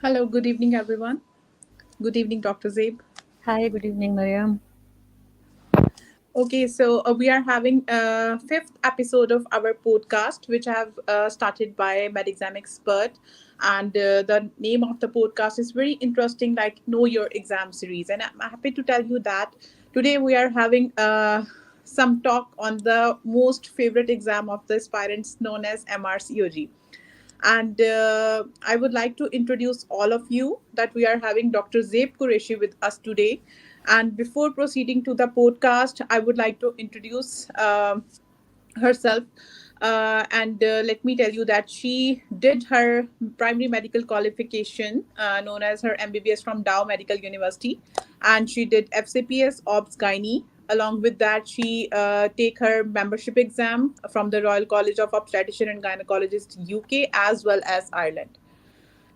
Hello, good evening, everyone. Good evening, Dr. Zabe. Hi, good evening, Mariam. Okay, so we are having a fifth episode of our podcast, which I have started by MedExam Expert, and the name of the podcast is very interesting, like Know Your Exam series. And I'm happy to tell you that today we are having some talk on the most favorite exam of the aspirants, known as MRCOG. And I would like to introduce all of you that we are having Dr. Zabe Qureshi with us today. And before proceeding to the podcast, I would like to introduce herself. And let me tell you that she did her primary medical qualification, known as her MBBS, from Dow Medical University, and she did FCPS Obs Gynae. Along with that, she take her membership exam from the Royal College of Obstetrician and Gynecologist UK as well as Ireland,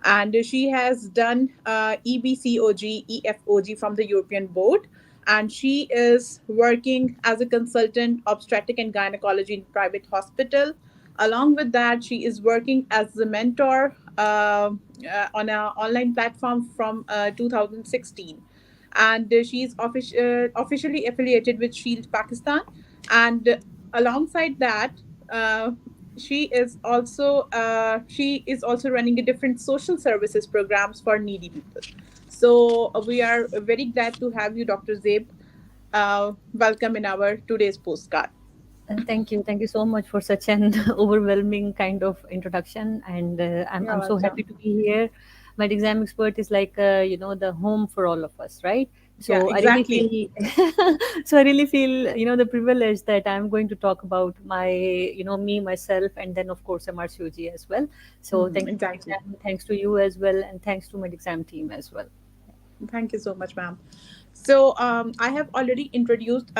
and she has done EBCOG, EFOG from the European Board. And she is working as a consultant obstetric and gynecology in private hospital. Along with that, she is working as a mentor on an online platform from 2016. And she is officially affiliated with Shield Pakistan. And alongside that, uh, she is also running a different social services programs for needy people. So we are very glad to have you, Dr. Zabe. Welcome in our today's postcard. Thank you. Thank you so much for such an overwhelming kind of introduction. And I'm You're so happy welcome. to be here. My exam expert is like, the home for all of us, right? Yeah, So I really exactly. feel, so I really feel, the privilege that I'm going to talk about my, me, myself, and then of course MRCOG as well. So thank you, Exactly. MedExam. Thanks to you as well, and thanks to my exam team as well. Thank you so much, ma'am. So I have already introduced,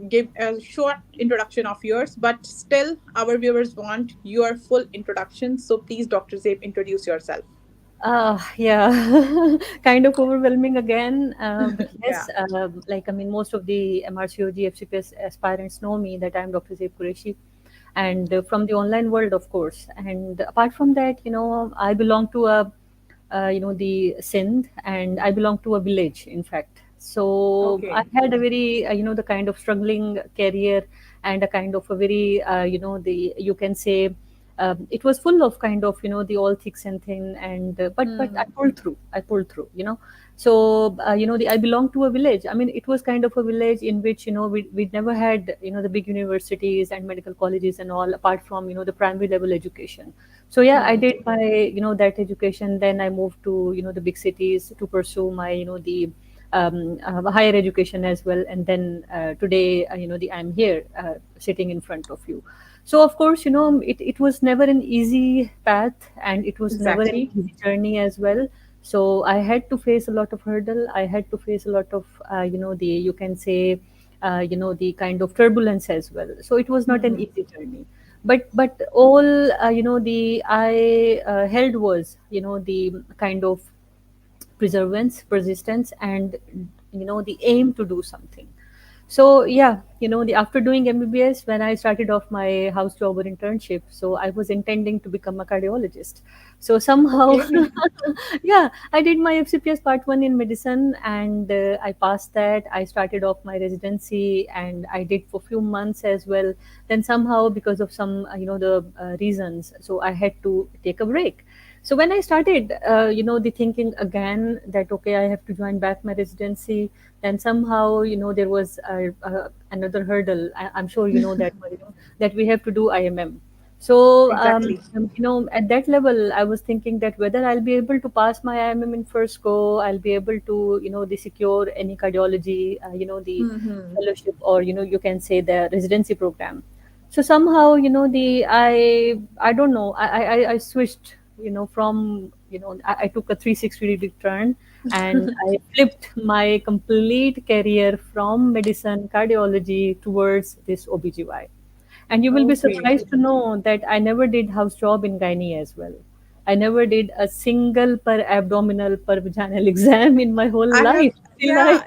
give a short introduction of yours, but still our viewers want your full introduction. So please, Dr. Zabe, introduce yourself. Yeah, kind of overwhelming again. But Yeah. yes, like I mean, most of the MRCOG FCPS aspirants know me that I'm Dr. Zaid Qureshi, and from the online world, of course. And apart from that, I belong to the Sindh, and I belong to a village, in fact. So I Okay. had a very, the kind of struggling career, and a kind of a very, the you can say, it was full of kind of the all thicks and thin, and but I Hmm. pulled through. I pulled through. So I belong to a village. I mean, it was kind of a village in which we never had the big universities and medical colleges and all, apart from the primary level education. So yeah, I Hmm. did my that education. Then I moved to the big cities to pursue my the higher education as well. And then today I'm here sitting in front of you. So of course it was never an easy path, and it was never an Exactly. easy journey as well. So I had to face a lot of hurdle. I had to face a lot of the you can say the kind of turbulence as well. So it was not an Hmm. easy journey. But all the I held was the kind of perseverance, persistence, and the aim to do something. So yeah, the after doing MBBS, when I started off my house job or internship, so I was intending to become a cardiologist. So somehow, Okay. yeah, I did my FCPS part one in medicine, and I passed that. I started off my residency, and I did for few months as well. Then somehow, because of some the reasons, so I had to take a break. So when I started, the thinking again that okay, I have to join back my residency, then somehow there was another hurdle. I'm sure you know that, that we have to do IMM. So Exactly. at that level, I was thinking that whether I'll be able to pass my IMM in first go, I'll be able to the secure any cardiology, the Hmm. fellowship, or you can say the residency program. So somehow I don't know, I switched from I took a 360-degree turn, and I flipped my complete career from medicine cardiology towards this OBGY. And you will be Okay. surprised to know that I never did house job in gynae as well. I never did a single per abdominal per vaginal exam in my whole I have, life. Till I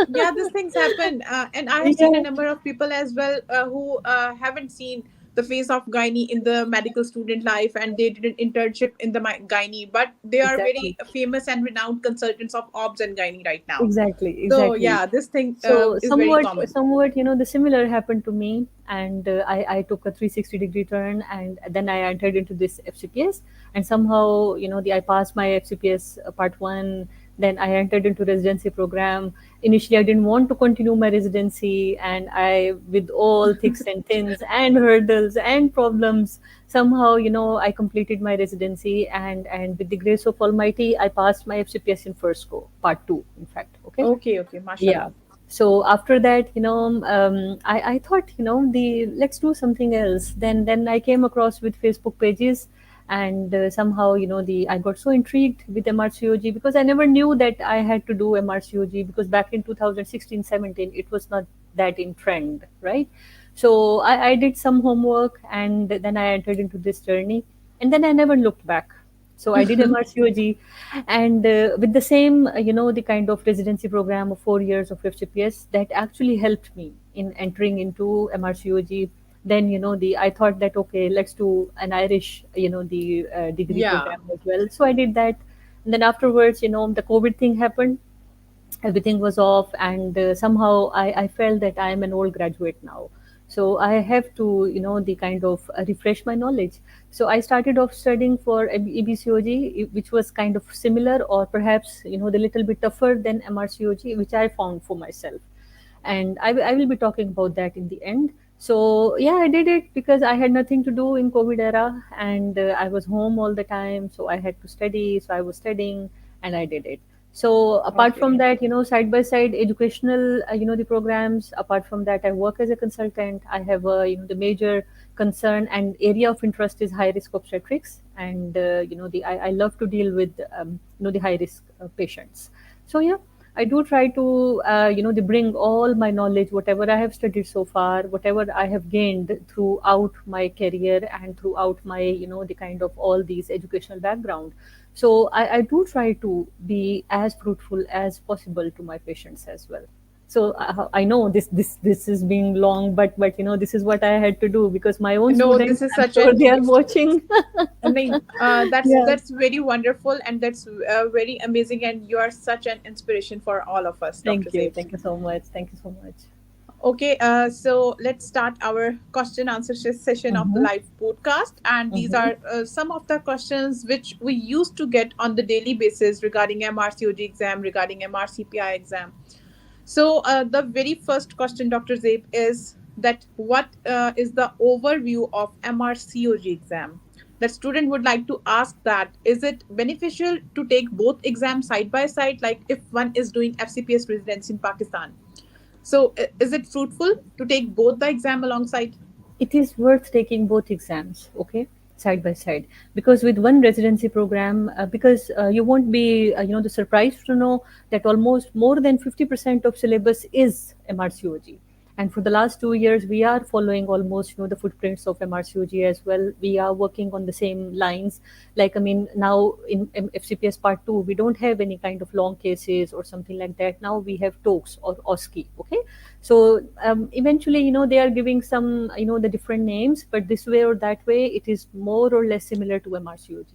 yeah, these things happen, and I have seen a yeah. number of people as well who haven't seen the face of gynae in the medical student life, and they did an internship in the gynae, but they are very Exactly. famous and renowned consultants of obs and gynae right now. Exactly, So exactly. yeah, this thing So is very somewhat, common. somewhat, the similar happened to me, and I took a 360-degree turn, and then I entered into this FCPS, and somehow, I passed my FCPS part one. Then I entered into residency program. Initially, I didn't want to continue my residency, and I, with all thicks and thins and hurdles and problems, somehow, I completed my residency, and with the grace of Almighty, I passed my FCPS in first go, part two, in fact. Okay. Okay, okay, Yeah. mashallah. So after that, I thought, the let's do something else. Then I came across with Facebook pages, and somehow, the I got so intrigued with MRCOG, because I never knew that I had to do MRCOG, because back in 2016-17 it was not that in trend, right? So I did some homework, and then I entered into this journey, and then I never looked back. So I did MRCOG, and with the same, the kind of residency program of 4 years of FCPS, that actually helped me in entering into MRCOG. Then, the I thought that, okay, let's do an Irish, the degree Yeah. program as well. So I did that, and then afterwards, the COVID thing happened, everything was off, and somehow I felt that I am an old graduate now, so I have to, the kind of refresh my knowledge. So I started off studying for EBCOG, which was kind of similar, or perhaps, the little bit tougher than MRCOG, which I found for myself, and I will be talking about that in the end. So yeah, I did it because I had nothing to do in COVID era, and I was home all the time, so I had to study. So I was studying, and I did it. So apart Okay. from that, side by side educational, the programs. Apart from that, I work as a consultant. I have the major concern and area of interest is high risk obstetrics, and the I love to deal with the high risk patients. So yeah, I do try to, they bring all my knowledge, whatever I have studied so far, whatever I have gained throughout my career and throughout my, the kind of all these educational background. So I do try to be as fruitful as possible to my patients as well. So I know this is being long, but this is what I had to do because my own No, this students, is I'm such sure an they are watching. I mean, Yeah. that's very wonderful, and that's very amazing, and you are such an inspiration for all of us, Dr. Thank you. Zaid. Thank you so much. Thank you so much. Okay, so let's start our question answer session of the Mm-hmm. live podcast. And these Mm-hmm. are some of the questions which we used to get on the daily basis regarding MRCOG exam, regarding MRCPI exam. So, the very first question, Dr. Zaib, is that what is the overview of MRCOG exam? The student would like to ask that is it beneficial to take both exams side by side, like if one is doing FCPS residency in Pakistan? So, is it fruitful to take both the exam alongside? It is worth taking both exams, okay, side by side, because with one residency program, because you won't be, the surprised to know that almost more than 50% of syllabus is MRCOG. And for the last 2 years, we are following almost, the footprints of MRCOG as well. We are working on the same lines. Like, I mean, now in FCPS Part 2, we don't have any kind of long cases or something like that. Now we have TOKES or OSCE, okay? So eventually, they are giving some, the different names, but this way or that way, it is more or less similar to MRCOG.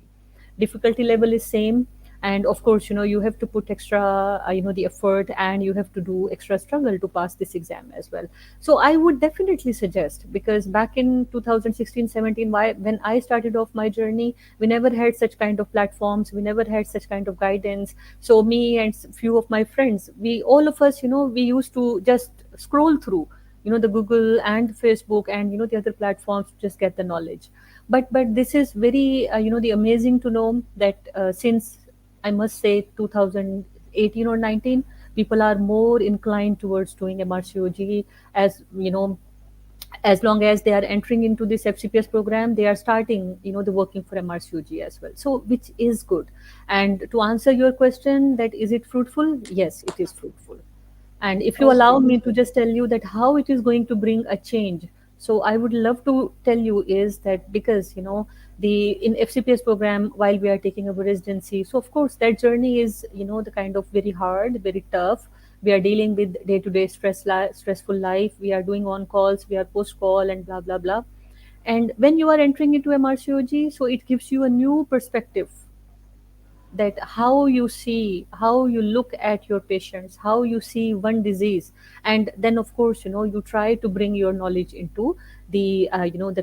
Difficulty level is same, and of course, you have to put extra, the effort, and you have to do extra struggle to pass this exam as well. So I would definitely suggest, because back in 2016-17, when I started off my journey, we never had such kind of platforms, we never had such kind of guidance. So me and few of my friends, we all of us, we used to just scroll through, the Google and Facebook and the other platforms to just get the knowledge. But this is very, the amazing to know that since, I must say, 2018 or 19, people are more inclined towards doing MRCOG, as as long as they are entering into this FCPS program, they are starting, the working for MRCOG as well. So, which is good. And to answer your question, that is it fruitful? Yes, it is fruitful. And if you allow Okay. me to just tell you that how it is going to bring a change, so I would love to tell you is that, because the in FCPS program, while we are taking our residency, so of course that journey is, the kind of very hard, very tough. We are dealing with day to day stressful life. We are doing on calls, we are post call, and blah blah blah. And when you are entering into MRCOG, so it gives you a new perspective, that how you see, how you look at your patients, how you see one disease. And then of course, you try to bring your knowledge into the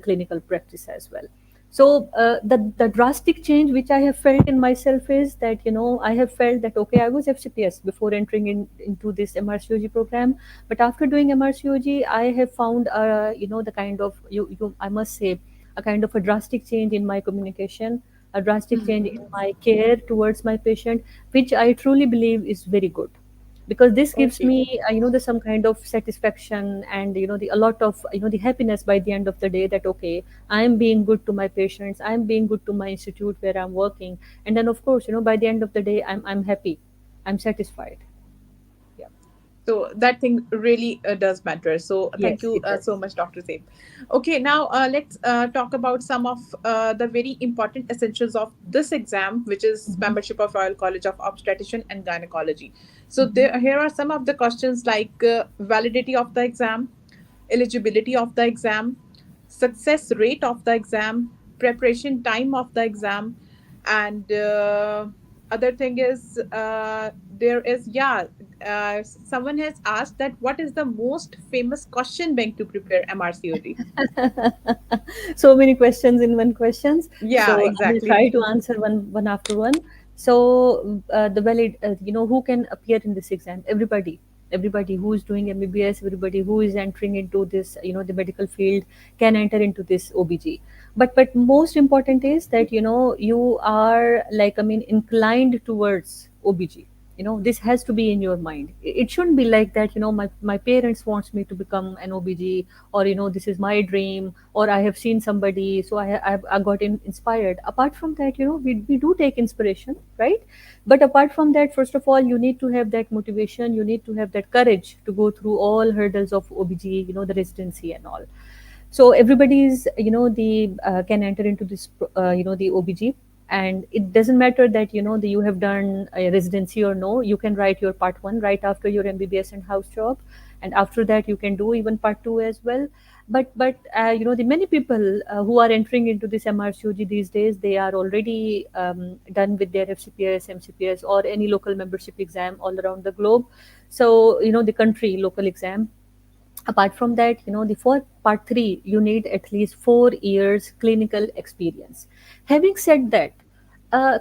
clinical practice as well. So the drastic change which I have felt in myself is that, I have felt that, okay, I was FCPS before entering into this MRCOG program, but after doing MRCOG I have found the kind of, I must say, a kind of a drastic change in my communication, a drastic change in my care towards my patient, which I truly believe is very good, because this gives Okay. me, the some kind of satisfaction, and the a lot of, the happiness by the end of the day, that okay, I am being good to my patients, I am being good to my institute where I'm working, and then of course, by the end of the day, I'm happy, I'm satisfied. Yeah. So that thing really does matter. So thank Yes, you it does. so much, Dr. Saib. Okay, now let's talk about some of the very important essentials of this exam, which is Mhm. membership of Royal College of Obstetrician and Gynecology. So there, here are some of the questions like validity of the exam, eligibility of the exam, success rate of the exam, preparation time of the exam, and other thing is there is, yeah, someone has asked that what is the most famous question bank to prepare MRCOD. So many questions in one questions, Yeah, so I will try exactly. to answer one after one. So the valid, who can appear in this exam? Everybody who is doing MBBS, everybody who is entering into this, the medical field, can enter into this OBG. But most important is that, you are, like, I mean, inclined towards OBG. This has to be in your mind. It shouldn't be like that, my parents wants me to become an OBG, or this is my dream, or I have seen somebody, so I got inspired. Apart from that, we do take inspiration, right? But apart from that, first of all, you need to have that motivation, you need to have that courage to go through all hurdles of OBG, the residency and all. So everybody's, the can enter into this, the OBG. And it doesn't matter that, that you have done a residency or no, you can write your part 1 right after your MBBS and house job, and after that you can do even part 2 as well. But the many people who are entering into this MRCOG these days, they are already done with their FCPS, MCPS, or any local membership exam all around the globe. So, the country local exam. Apart from that, the for part 3, you need at least 4 years clinical experience. Having said that,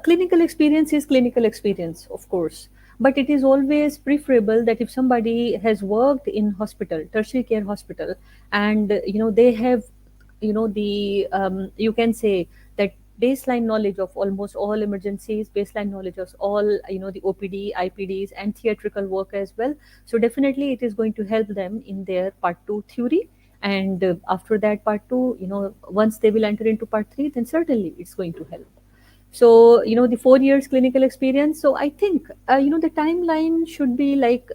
clinical experience is clinical experience, of course, but it is always preferable that if somebody has worked in hospital, tertiary care hospital, and they have, the you can say that baseline knowledge of almost all emergencies, baseline knowledge of all, the OPD, IPDs, and theatrical work as well. So definitely it is going to help them in their part 2 theory. And after that part 2, once they will enter into part 3, then certainly it's going to help. So, the 4 years clinical experience. So I think, the timeline should be like,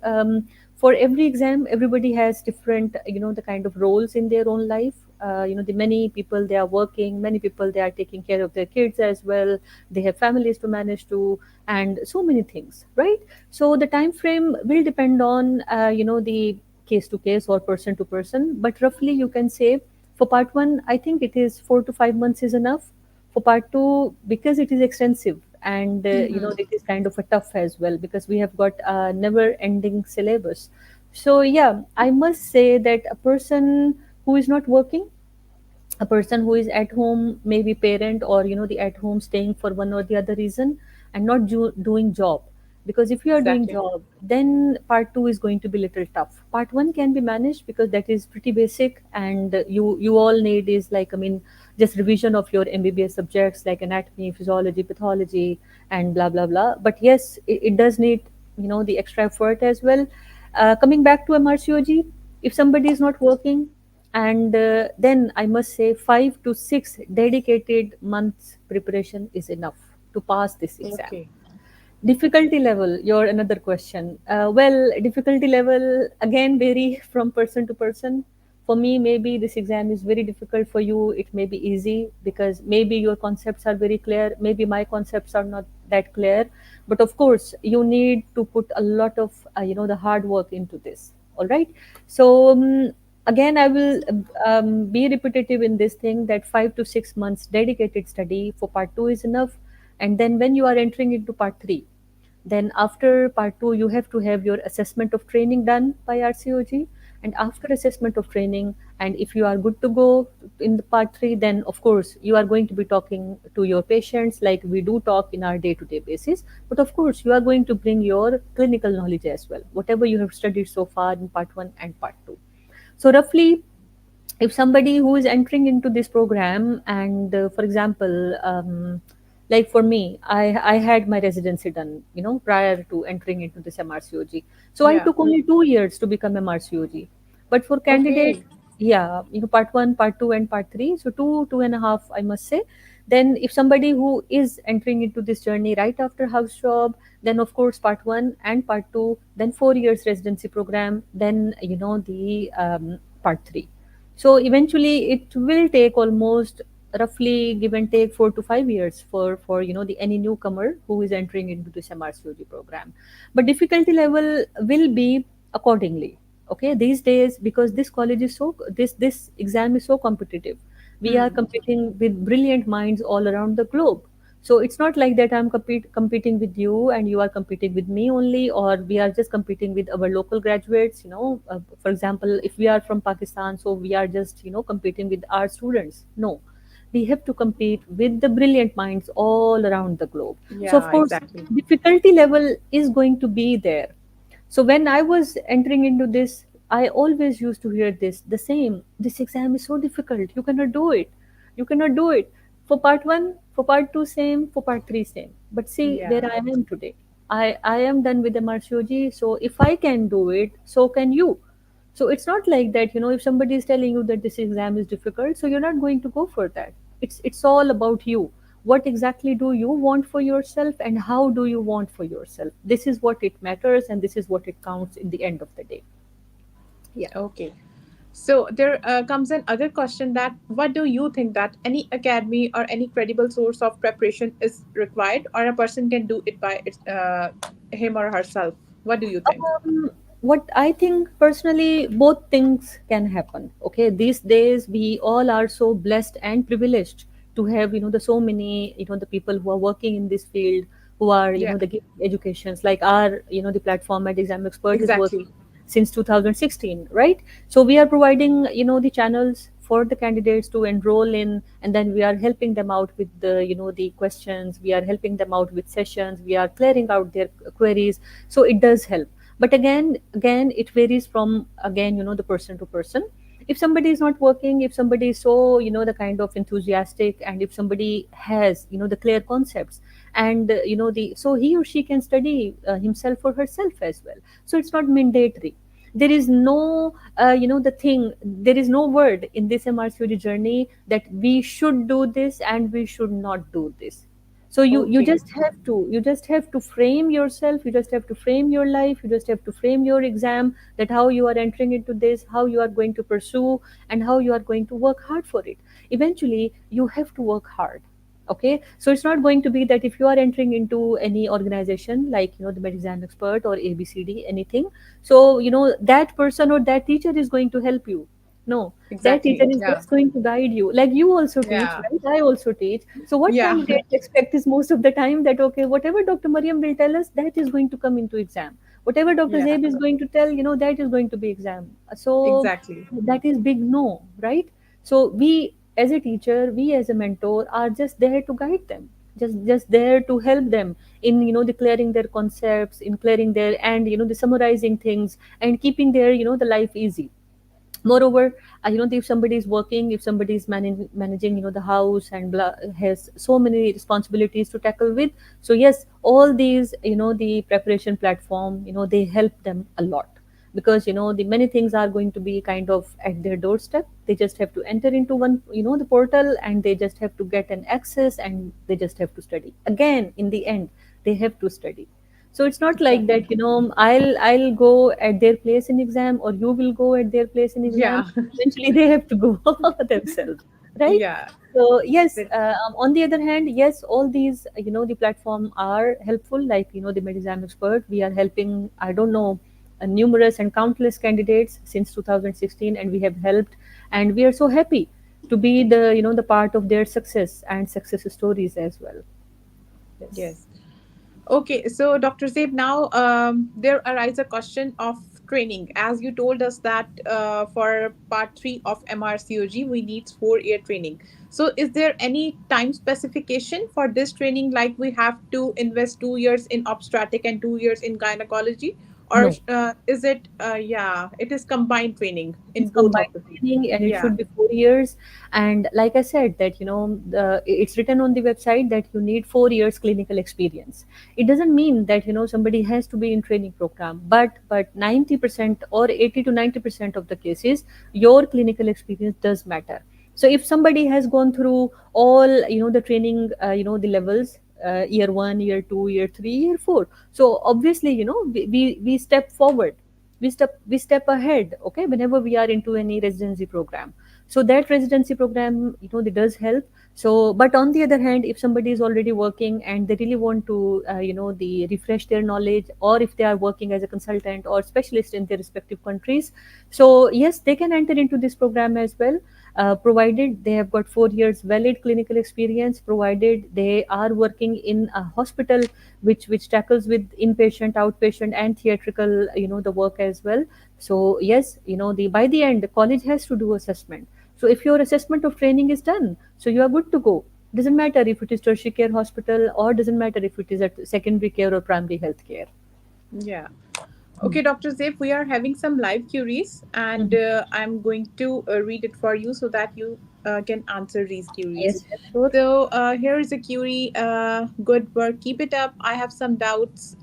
for every exam, everybody has different, the kind of roles in their own life. The many people, they are working, many people, they are taking care of their kids as well. They have families to manage to, and so many things, right? So the time frame will depend on, the case to case or person to person. But roughly you can say, for part 1, I think it is 4 to 5 months is enough. For part 2, because it is extensive, and Mm-hmm. it is kind of a tough as well, because we have got a never ending syllabus. So yeah, I must say that a person who is not working, a person who is at home, maybe parent, or the at home staying for one or the other reason, and not doing job. Because if you are doing Exactly. job, then part 2 is going to be little tough. Part 1 can be managed, because that is pretty basic, and you all need is, like, I mean, just revision of your MBBS subjects like anatomy, physiology, pathology, and blah blah blah. But yes, it does need, the extra effort as well. Coming back to MRCOG, if somebody is not working, and then I must say 5 to 6 dedicated months preparation is enough to pass this exam. Okay. Difficulty level, your another question. Well, difficulty level again vary from person to person. For me, maybe this exam is very difficult. For you, it may be easy, because maybe your concepts are very clear. Maybe my concepts are not that clear. But of course, you need to put a lot of, the hard work into this. All right. So, again I will be repetitive in this thing that 5 to 6 months dedicated study for part 2 is enough. And then when you are entering into part 3, then after part 2 you have to have your assessment of training done by RCOG. And after assessment of training, and if you are good to go in the part 3, then of course you are going to be talking to your patients like we do talk in our day to day basis. But of course you are going to bring your clinical knowledge as well, whatever you have studied so far in part 1 and part 2. So roughly, if somebody who is entering into this program, and for example, like for me, I had my residency done, prior to entering into this MRCOG. So I Yeah. took only 2 years to become MRCOG. But for candidate, Okay. yeah, part one, part two, and part three, so 2.5, I must say. Then if somebody who is entering into this journey right after house job, then of course part one and part two, then 4 years residency program, then the part three. So eventually it will take almost roughly give and take 4 to 5 years for the any newcomer who is entering into this MRCOG program. But difficulty level will be accordingly. Okay, these days, because this college is so, this exam is so competitive, we are Hmm. competing with brilliant minds all around the globe. So it's not like that I'm competing with you and you are competing with me only, or we are just competing with our local graduates. For example, if we are from Pakistan, so we are just competing with our students. No, we have to compete with the brilliant minds all around the globe. So of Yeah, course, exactly. difficulty level is going to be there. So when I was entering into this, I always used to hear the same. This exam is so difficult. You cannot do it. You cannot do it. For part one, for part two, same. For part three, same. But see where Yeah. I am today. I am done with MRCOG. So if I can do it, so can you. So it's not like that. If somebody is telling you that this exam is difficult, so you're not going to go for that. It's all about you. What exactly do you want for yourself, and how do you want for yourself? This is what it matters, and this is what it counts in the end of the day. Yeah. Okay. So there comes another question, that what do you think, that any academy or any credible source of preparation is required, or a person can do it by him or herself? What do you think? What I think personally, both things can happen. Okay, these days we all are so blessed and privileged to have the so many the people who are working in this field, who are Yeah, the giving educations, like our the platform at Exam Expert is working exactly. since 2016, right? So we are providing the channels for the candidates to enroll in, and then we are helping them out with the the questions, we are helping them out with sessions, we are clearing out their queries. So it does help. But again it varies from, again, the person to person. If somebody is not working, if somebody is so the kind of enthusiastic, and if somebody has the clear concepts, and the so he or she can study himself or herself as well. So it's not mandatory. There is no the thing, there is no word in this MRCOD journey that we should do this and we should not do this. So you Okay. just have to frame yourself, you just have to frame your life, you just have to frame your exam, that how you are entering into this, how you are going to pursue, and how you are going to work hard for it. Eventually you have to work hard. Okay, so it's not going to be that if you are entering into any organization like the med exam expert or ABCD anything, so that person or that teacher is going to help you. No, that teacher Exactly. is Yeah. just going to guide you. Like you also teach, Yeah. right? I also teach. So what Yeah. candidates expect is most of the time that, okay, whatever Dr. Mariam will tell us, that is going to come into exam. Whatever Dr. Yeah. Zaib is going to tell, that is going to be exam. So Exactly. that is big no, right? So we as a teacher, we as a mentor are just there to guide them. Just there to help them in declaring their concepts, in clearing their, and the summarizing things, and keeping their the life easy. Moreover, if somebody is working, if somebody is managing the house, and has so many responsibilities to tackle with, so yes, all these the preparation platform, they help them a lot. Because the many things are going to be kind of at their doorstep. They just have to enter into one the portal, and they just have to get an access, and they just have to study. Again, in the end, they have to study. So it's not like Exactly. that I'll go at their place in exam, or you will go at their place in exam. Yeah. Eventually they have to go themselves, right? Yeah. So yes, That, on the other hand, yes, all these the platform are helpful. Like the med exam expert, we are helping, I don't know, numerous and countless candidates since 2016, and we have helped, and we are so happy to be the the part of their success and success stories as well. Yes. Yes. Okay, so Dr. Zaid, now there arises a question of training. As you told us that for part three of MRCOG, we need 4 year training. So, is there any time specification for this training? Like we have to invest 2 years in obstetric and 2 years in gynecology, or No, is it? Yeah, it is combined training in it's both combined of the field. training, and it Yeah. should be 4 years. And like I said, that it's written on the website that you need 4 years clinical experience. It doesn't mean that somebody has to be in training program, but 90% or 80 to 90% of the cases, your clinical experience does matter. So if somebody has gone through all the training, the levels, year 1, year 2, year 3, year 4, so obviously we step forward, we step ahead, okay, whenever we are into any residency program. So that residency program, it does help. So but on the other hand, if somebody is already working and they really want to the refresh their knowledge, or if they are working as a consultant or specialist in their respective countries, so yes, they can enter into this program as well, provided they have got 4 years valid clinical experience, provided they are working in a hospital which tackles with inpatient, outpatient, and theatrical, the work as well. So yes, the by the end, the college has to do assessment. So if your assessment of training is done, so you are good to go. Doesn't matter if it is tertiary care hospital, or doesn't matter if it is at secondary care or primary health care. Yeah. Okay, Dr. Zip, we are having some live queries, and Mhm. I'm going to read it for you so that you can answer these queries. Yes, yes, sure. So here is a query. Good work. Keep it up. I have some doubts.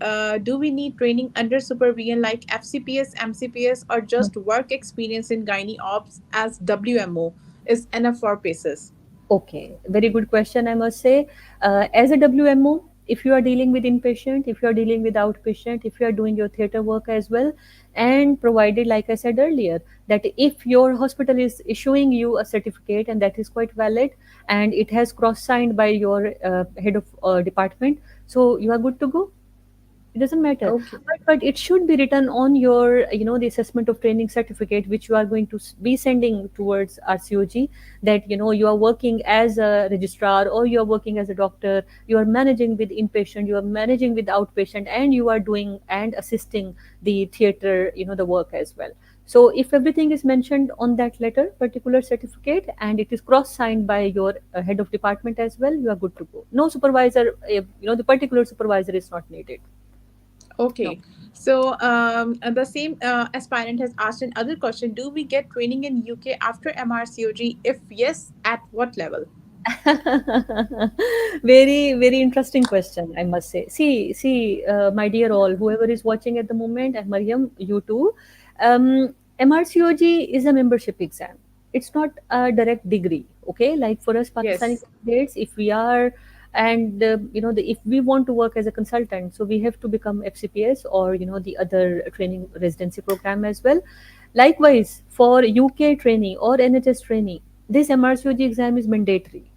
Do we need training under supervision like FCPS, MCPS, or just work experience in gynae ops as WMO is enough for PACES? Okay, very good question, I must say. As a WMO, if you are dealing with inpatient, if you are dealing with outpatient, if you are doing your theater work as well, and provided, like I said earlier, that if your hospital is issuing you a certificate and that is quite valid, and it has cross signed by your head of department, so you are good to go. It doesn't matter, Okay. but it should be written on your the assessment of training certificate which you are going to be sending towards RCOG, that you are working as a registrar, or you are working as a doctor, you are managing with inpatient, you are managing with outpatient, and you are doing and assisting the theater, the work as well. So if everything is mentioned on that letter particular certificate, and it is cross signed by your head of department as well, you are good to go. No supervisor, the particular supervisor is not needed. No. Okay. So the same aspirant has asked another question. Do we get training in UK after MRCOG? If yes, at what level? Very, very interesting question, I must say. See, my dear all, whoever is watching at the moment, and Mariam, you too. MRCOG is a membership exam. It's not a direct degree. Okay, like for us Pakistani Yes. candidates, if we are, and if we want to work as a consultant, so we have to become FCPS, or the other training residency program as well. Likewise, for UK training or NHS training, this MRCOG exam is mandatory.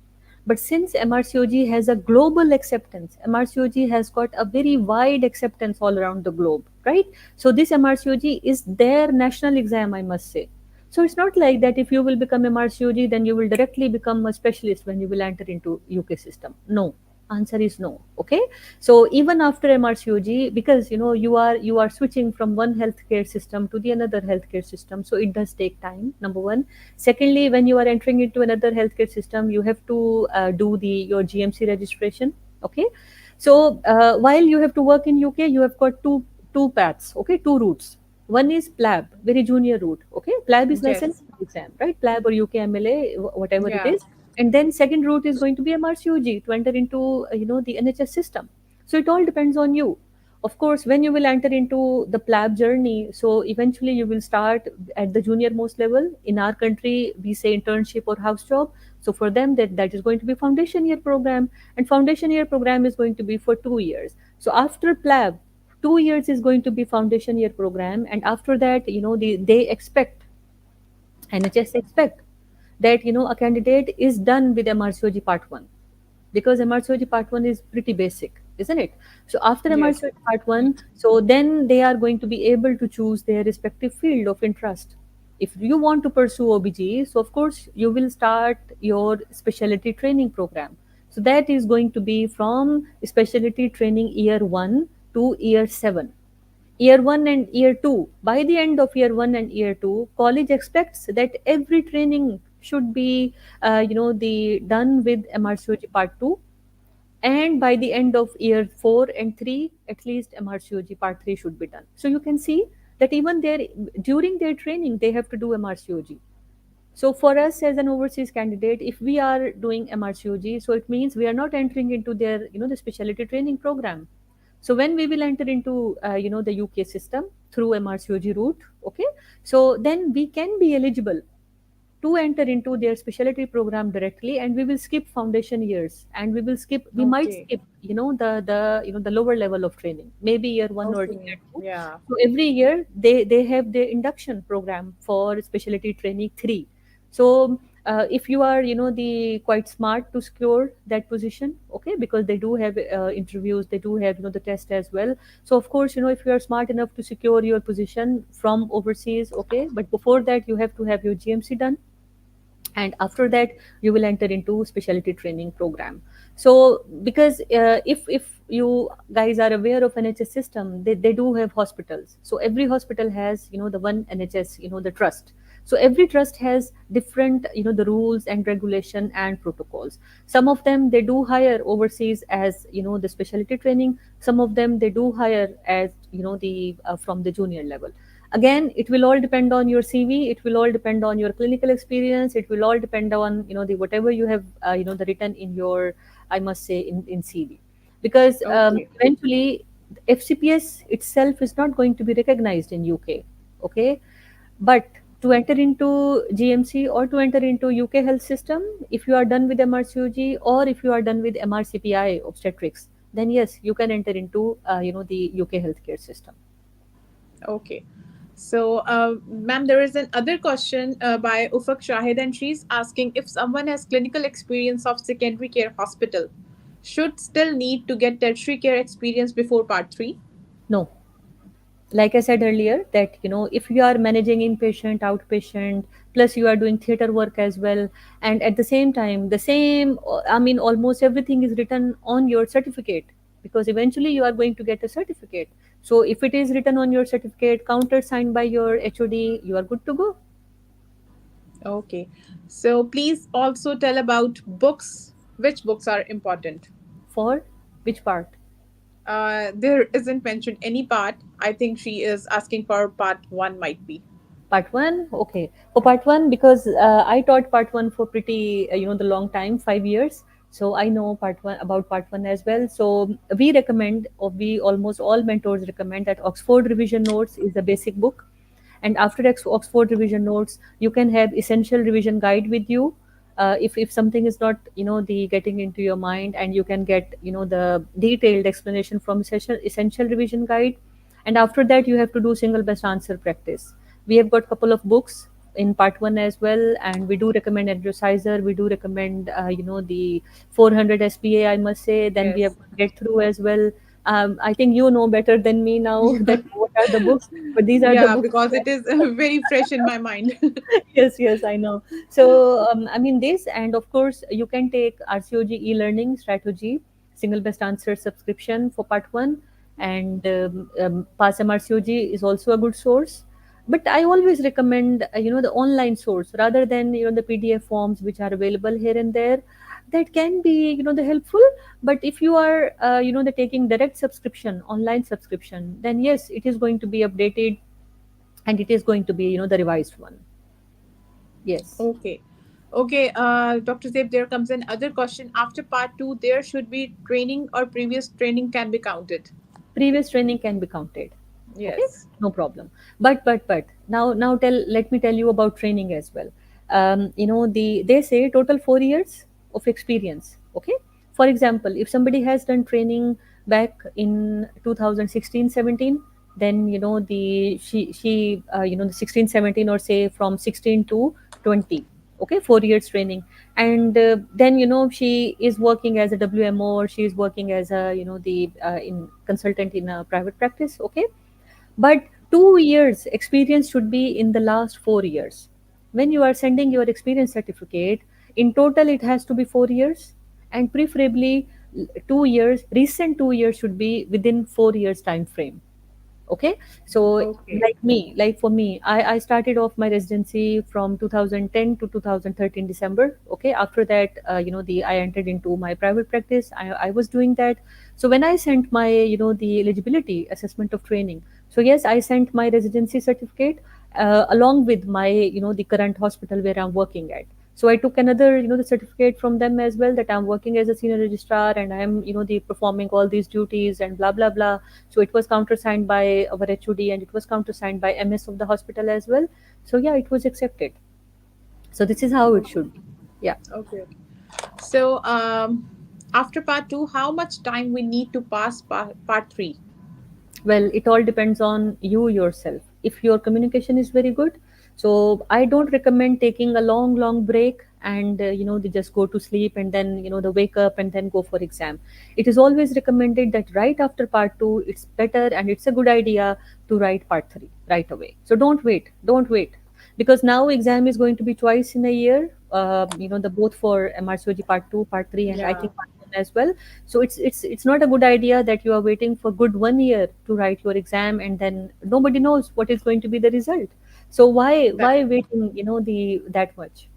but since MRCOG has a global acceptance, MRCOG has got a very wide acceptance all around the globe, right? So this MRCOG is their national exam, I must say. So it's not like that if you will become MRCOG, then you will directly become a specialist when you will enter into UK system. No, answer is no. Okay, so even after MRCOG, because you are switching from one healthcare system to the another healthcare system, so it does take time. Number one. Secondly, when you are entering into another healthcare system, you have to do the your GMC registration. Okay, so while you have to work in UK, you have got two paths. Okay, two routes. One is PLAB, very junior route. Okay, PLAB is Yes. licensed exam, right? PLAB or UK MLA, whatever it Yeah. is. And then second route is going to be MRCOG to enter into the NHS system. So it all depends on you. Of course, when you will enter into the PLAB journey, so eventually you will start at the junior most level. In our country, we say internship or house job. So for them, that is going to be foundation year program, and foundation year program is going to be for 2 years. So after PLAB, 2 years is going to be foundation year program, and after that, they expect, NHS expect that a candidate is done with MRCOG part 1, because MRCOG part 1 is pretty basic. isn't it? So after Yes. MRCOG part 1, so then they are going to be able to choose their respective field of interest. If you want to pursue OBG, so of course you will start your specialty training program. So that is going to be from specialty training year 1 to year 7. Year 1 and year 2, by the end of year 1 and year 2, college expects that every training should be the done with MRCOG part 2, and by the end of year 4 and 3, at least MRCOG part 3 should be done. So you can see that even there, during their training they have to do MRCOG. So for us as an overseas candidate, if we are doing MRCOG, so it means we are not entering into their, the specialty training program. So when we will enter into, the UK system through MRCOG route, okay, so then we can be eligible to enter into their specialty program directly, and we will skip foundation years, and we might Okay. skip, the lower level of training, maybe year 1 or Okay. year 2. Yeah. So every year they have their induction program for specialty training 3. So if you are, the quite smart to secure that position, okay, because they do have interviews, they do have, the test as well. So of course, if you are smart enough to secure your position from overseas, okay, but before that you have to have your GMC done, and after that you will enter into specialty training program. So because if you guys are aware of NHS system, they do have hospitals. So every hospital has, the one NHS, the trust. So every trust has different, the rules and regulation and protocols. Some of them they do hire overseas as, the specialty training. Some of them they do hire as, the from the junior level. Again, it will all depend on your CV, it will all depend on your clinical experience, it will all depend on, the whatever you have, the written in your, I must say, in CV. Because Okay. eventually FCPS itself is not going to be recognized in UK, okay. But to enter into GMC or to enter into UK health system, if you are done with MRCOG or if you are done with MRCPI obstetrics, then yes, you can enter into, the UK healthcare system. Okay. So, ma'am, there is another question by Ufak Shahid, and she's asking if someone has clinical experience of secondary care hospital, should still need to get tertiary care experience before part 3. No, like I said earlier, that, if you are managing inpatient, outpatient, plus you are doing theater work as well, and at the same time, the same, I mean, almost everything is written on your certificate, because eventually you are going to get a certificate. So if it is written on your certificate, countersigned by your HOD, you are good to go. Okay. So, please also tell about books. Which books are important? For which part? There isn't mentioned any part. I think she is asking for part 1, might be. Part one, okay. For part one, because I taught part one for pretty, the long time, 5 years. So I know part one about part one as well. So we recommend, or we almost all mentors recommend, that Oxford Revision Notes is the basic book, and after Oxford Revision Notes, you can have Essential Revision Guide with you. If something is not, the getting into your mind, and you can get, the detailed explanation from Essential Revision Guide. And after that you have to do single best answer practice. We have got couple of books in part one as well, and we do recommend exerciser, we do recommend, the 400 SPA, I must say. Then we Yes. have get through as well. I think you know better than me now that what are the books, but these are the Yeah, books. because it is very fresh in my mind. Yes, I know. So I mean this, and of course you can take RCOG e-learning strategy, single best answer subscription for part one, and pass MRCOG is also a good source. But I always recommend, the online source rather than, the PDF forms which are available here and there. That can be, the helpful. But if you are, the taking direct subscription, online subscription, then yes, it is going to be updated, and it is going to be, the revised one. Yes. Okay. Okay, Dr. Zeb, there comes another question. After part 2, there should be training or previous training can be counted. Previous training can be counted. Okay, Yes. no problem. But now let me tell you about training as well. They say total 4 years of experience. Okay, for example, if somebody has done training back in 2016-17, then, the 16-17, or say from 16 to 20. Okay, 4 years training. And then she is working as a WMO, or she is working as a the in consultant in a private practice. Okay, but 2 years experience should be in the last 4 years. When you are sending your experience certificate, in total it has to be 4 years, and preferably 2 years, recent 2 years should be within 4 years time frame. Okay, so Okay. like for me, I started off my residency from 2010 to 2013 December. Okay, after that, the I entered into my private practice. I was doing that. So when I sent my the eligibility assessment of training, so yes, I sent my residency certificate along with my the current hospital where I'm working at. So I took another the certificate from them as well, that I'm working as a senior registrar and I'm the performing all these duties and blah blah blah. So it was countersigned by our HOD and it was countersigned by MS of the hospital as well. So yeah, it was accepted. So this is how it should be. Yeah. Okay. So, after part two, how much time we need to pass part three? Well, it all depends on you yourself. If your communication is very good, so I don't recommend taking a long break and they just go to sleep and then they wake up and then go for exam. It is always recommended that right after part 2 it's better and it's a good idea to write part 3 right away. So don't wait, because now exam is going to be twice in a year. The both for MRCOG part 2, part 3, and I Yeah, think part 1 as well. So it's not a good idea that you are waiting for good 1 year to write your exam and then nobody knows what is going to be the result. So that. why waiting the that much?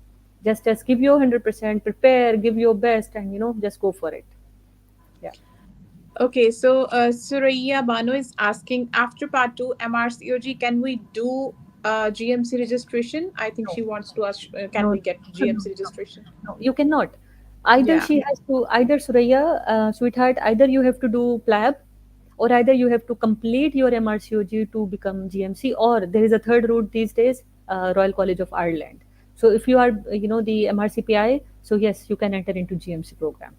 Just give your 100%, prepare, give your best, and just go for it. Yeah. Okay, so Suraya Bano is asking, after part two, MRCOG, can we do GMC registration? I think No, she wants to ask, can no, we get no, no, GMC no, registration? no, you cannot. Either Yeah, she has to, either Suraya, sweetheart, either you have to do PLAB, or either you have to complete your MRCOG to become GMC, or there is a third route these days, Royal College of Ireland. So if you are, the MRCPI, so yes, you can enter into GMC program.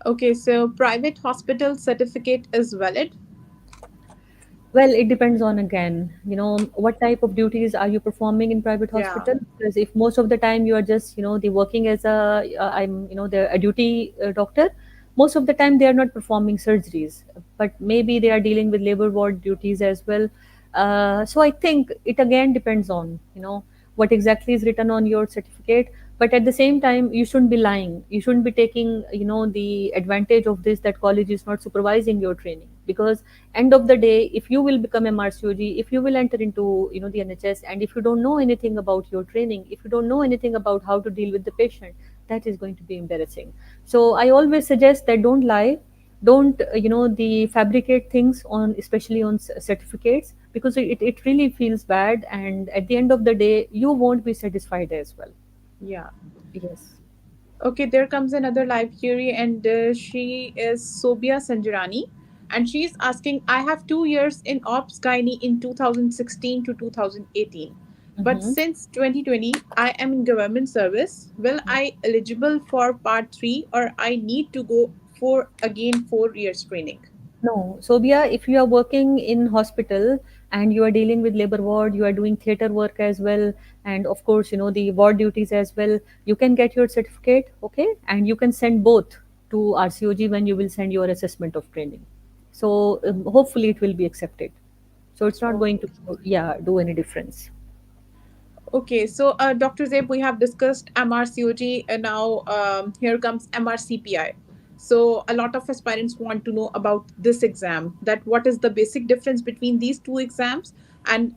okay, so private hospital certificate is valid? Well, it depends on, again, what type of duties are you performing in private Yeah, hospital? Because if most of the time you are just, the working as a, a duty doctor, most of the time they are not performing surgeries, but maybe they are dealing with labor ward duties as well. So I think it again depends on, what exactly is written on your certificate. But at the same time, you shouldn't be lying. You shouldn't be taking, the advantage of this, that college is not supervising your training, because end of the day, if you will become MRCOG, if you will enter into the NHS, and if you don't know anything about your training, if you don't know anything about how to deal with the patient, that is going to be embarrassing. So I always suggest that don't lie, don't the fabricate things on, especially on certificates, because it really feels bad, and at the end of the day you won't be satisfied as well. yeah. Yes. Okay, there comes another live query, and she is Sobia Sanjarani. And she's asking, I have 2 years in Ops Gynae in 2016 to 2018. But Hmm. since 2020, I am in government service. Will I eligible for part 3, or I need to go for again 4 years training? No. So, Bia, if you are working in hospital and you are dealing with labor ward, you are doing theater work as well, and of course, the ward duties as well, you can get your certificate, okay? And you can send both to RCOG when you will send your assessment of training. So, hopefully, it will be accepted. So, it's not going to, Okay. yeah, do any difference. Okay, so Dr. Zeb, we have discussed MRCOG, and now here comes MRCPI. So a lot of aspirants want to know about this exam. That what is the basic difference between these two exams? And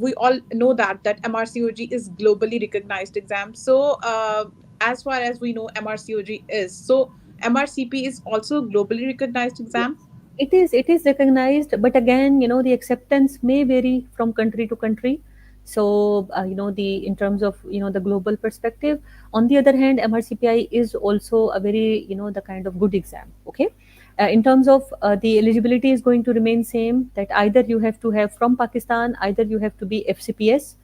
we all know that MRCOG is globally recognized exam. So as far as we know, MRCOG is, so MRCP is also globally recognized Yes. exam. It is recognized, but again, the acceptance may vary from country to country. So, the in terms of the global perspective. On the other hand, MRCPI is also a very the kind of good exam. Okay, in terms of the eligibility is going to remain same. That either you have to have from Pakistan, either you have to be FCPS.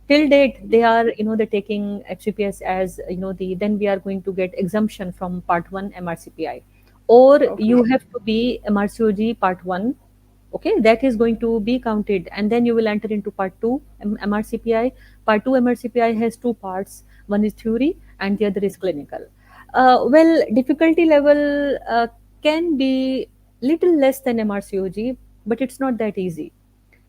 Till date, they are they're taking FCPS as the, then we are going to get exemption from Part 1 MRCPI, or Okay. you have to be MRCOG Part 1. Okay, that is going to be counted, and then you will enter into Part 2 MRCPI. Part 2 MRCPI has two parts. one is theory and the other is clinical. Well, difficulty level can be little less than MRCOG, but it's not that easy.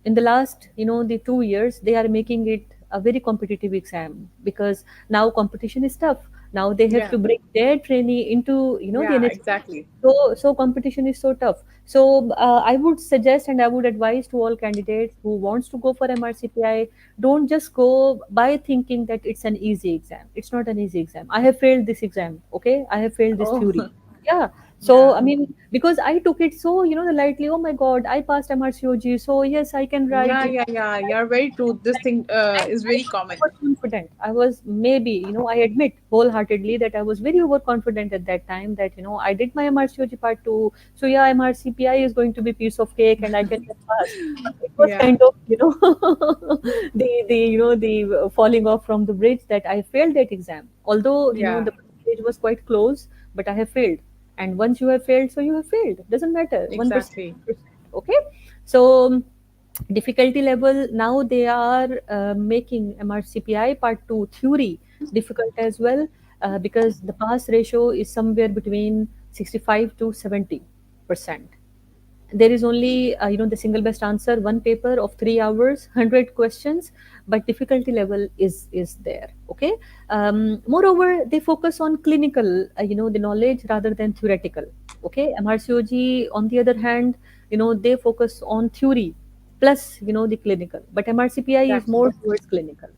In the last, the 2 years, they are making it a very competitive exam, because now competition is tough. Now they have Yeah. to bring their trainee into, the Yeah, NHS. exactly. So competition is so tough. So I would suggest and I would advise to all candidates who wants to go for MRCPI, don't just go by thinking that it's an easy exam. It's not an easy exam. I have failed this exam. Okay, I have failed this Oh, theory. Yeah. So yeah. I mean, because I took it so, lightly. Oh my God, I passed MRCOG. So yes, I can write. Yeah, yeah, yeah. You're very true. This thing is I very was common. overconfident. I was, maybe, I admit wholeheartedly that I was very overconfident at that time, that, I did my MRCOG part two. So yeah, MRCPI is going to be piece of cake and I can get passed. It was Yeah, kind of, the falling off from the bridge, that I failed that exam. Although, yeah, the percentage was quite close, but I have failed. And once you have failed, so you have failed. Doesn't matter. 1%, exactly. 1%. Okay. So difficulty level, now they are making MRCPI part 2 theory difficult as well, because the pass ratio is somewhere between 65 to 70%. There is only, the single best answer, one paper of 3 hours, 100 questions, but difficulty level is there. Okay. Moreover, they focus on clinical, the knowledge rather than theoretical. Okay. MRCOG, on the other hand, they focus on theory plus, the clinical, but MRCPI is Exactly. more towards clinical.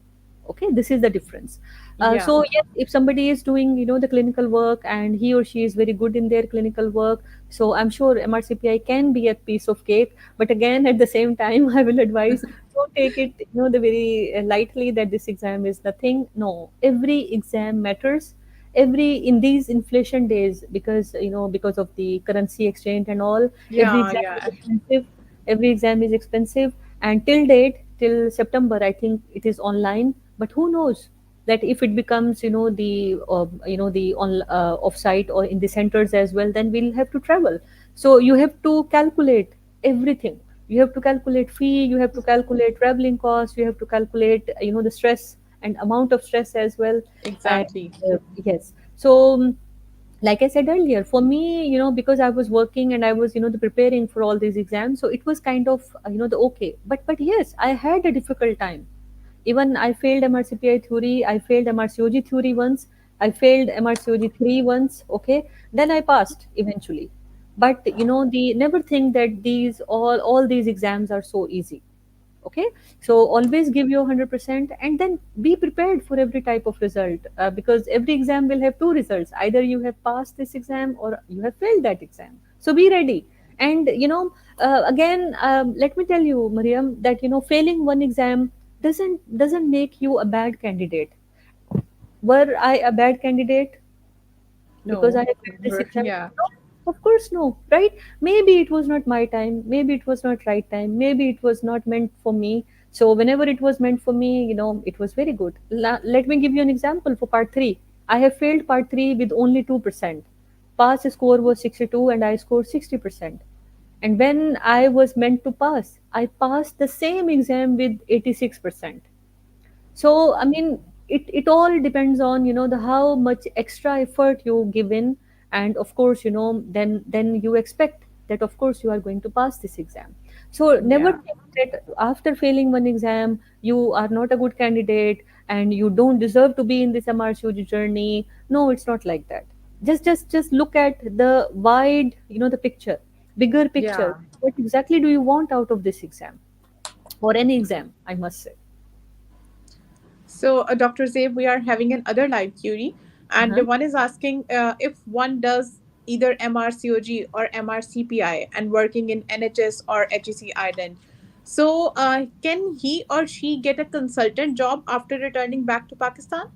Okay, this is the difference. Yeah, So yes, if somebody is doing, the clinical work, and he or she is very good in their clinical work, so I'm sure MRCPI can be a piece of cake. But again, at the same time, I will advise, don't take it, the very lightly, that this exam is nothing. No, every exam matters. Every, in these inflation days, because, because of the currency exchange and all, every yeah, exam is yeah. expensive. Every exam is expensive, and till date, till September, I think it is online. But who knows that if it becomes, the on offsite or in the centers as well, then we'll have to travel. So you have to calculate everything. You have to calculate fee, you have to calculate traveling costs, you have to calculate, the stress and amount of stress as well. And Exactly. yes. So like I said earlier, for me, because I was working and I was, the preparing for all these exams, so it was kind of, the okay. But yes, I had a difficult time. Even I failed MRCPI theory, I failed MRCOG theory once, I failed MRCOG 3 once, okay? Then I passed eventually. But the never think that all these exams are so easy. Okay, so always give your 100% and then be prepared for every type of result, because every exam will have two results: either you have passed this exam or you have failed that exam. So be ready. And again, let me tell you, Mariam, that failing one exam doesn't make you a bad candidate. Were I a bad candidate because I No. have failed this exam? Yeah, No, of course no, right? Maybe it was not my time, maybe it was not right time, maybe it was not meant for me. So whenever it was meant for me, it was very good. Let me give you an example for part 3. I have failed part 3 with only 2%. Pass score was 62 and I scored 60%. And when I was meant to pass, I passed the same exam with 86%. So I mean, it all depends on, the how much extra effort you give in. And of course, then you expect that of course you are going to pass this exam. So never yeah, think that after failing one exam you are not a good candidate and you don't deserve to be in this MRCOG journey. No, it's not like that. Just look at the wide, the picture, bigger picture. yeah. What exactly do you want out of this exam, or any exam, I must say. So, Dr. Zabe, we are having another live query, and Uh-huh. one is asking if one does either MRCOG or MRCPI and working in NHS or HEC Ireland. So, can he or she get a consultant job after returning back to Pakistan?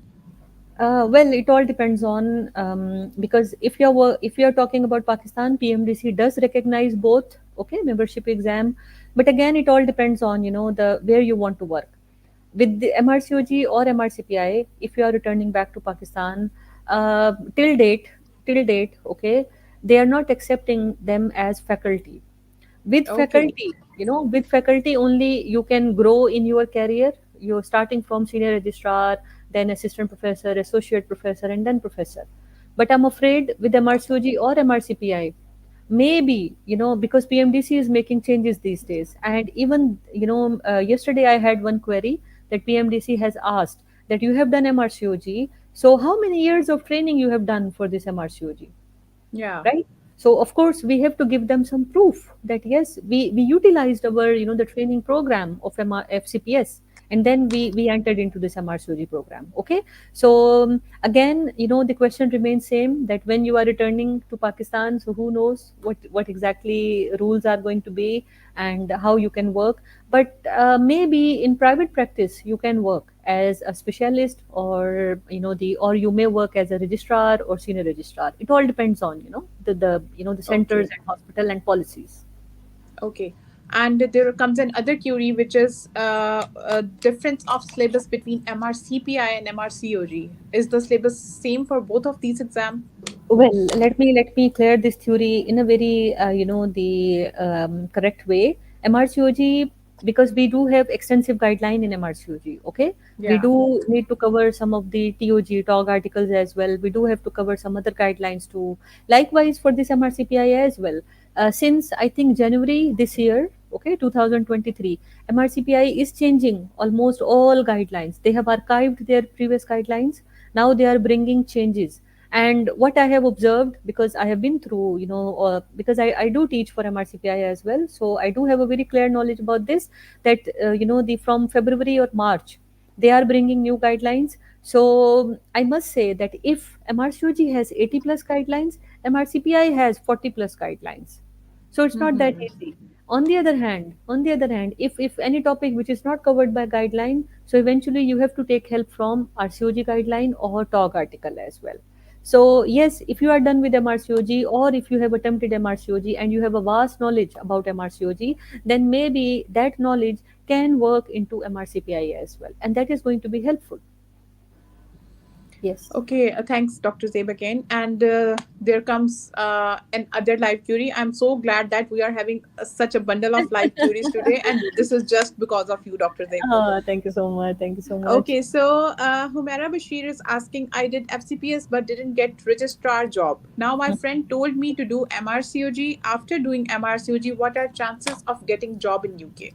Well, it all depends on, because if you're talking about Pakistan, PMDC does recognize both. Okay, membership exam, but again, it all depends on, the where you want to work. With the MRCOG or MRCPI, if you are returning back to Pakistan, uh, till date, okay, they are not accepting them as faculty. With Okay. faculty, with faculty only you can grow in your career. You're starting from senior registrar, then assistant professor, associate professor, and then professor. But I'm afraid with MRCOG or MRCPI, maybe, because PMDC is making changes these days. And even, yesterday I had one query that PMDC has asked that you have done MRCOG. So how many years of training you have done for this MRCOG? Yeah. Right? So of course we have to give them some proof that yes, we utilized our, the training program of FCPS, and then we entered into this MRCOG program. Okay. So again, the question remains same, that when you are returning to Pakistan, so who knows what exactly rules are going to be and how you can work. But maybe in private practice you can work as a specialist, or or you may work as a registrar or senior registrar. It all depends on, the centers Okay. and hospital and policies. Okay. And there comes another query, which is a difference of syllabus between MRCPI and MRCOG. Is the syllabus same for both of these exams? Well, let me clear this theory in a very the correct way. MRCOG, because we do have extensive guideline in MRCOG. Okay, we Yeah. do need to cover some of the TOG articles as well. We do have to cover some other guidelines too. Likewise for this MRCPI as well. Since I think January this year, okay, 2023, MRCPI is changing almost all guidelines. They have archived their previous guidelines. Now they are bringing changes. And what I have observed, because I have been through, because I do teach for MRCPI as well, so I do have a very clear knowledge about this, that the from February or March they are bringing new guidelines. So I must say that if MRCOG has 80 plus guidelines, MRCPI has 40 plus guidelines. So it's not that Mm-hmm. easy. On the other hand, if any topic which is not covered by guideline, so eventually you have to take help from RCOG guideline or TOG article as well. So yes, if you are done with MRCOG, or if you have attempted MRCOG and you have a vast knowledge about MRCOG, then maybe that knowledge can work into MRCPI as well, and that is going to be helpful. Yes. Okay, thanks, Dr. Zabe again. And there comes another live query. I'm so glad that we are having such a bundle of live queries today, and this is just because of you, Dr. Zabe. Thank you so much. Thank you so much. Okay, so Humaira Bashir is asking, I did FCPS but didn't get registrar job. Now my friend told me to do MRCOG. After doing MRCOG, what are chances of getting job in UK?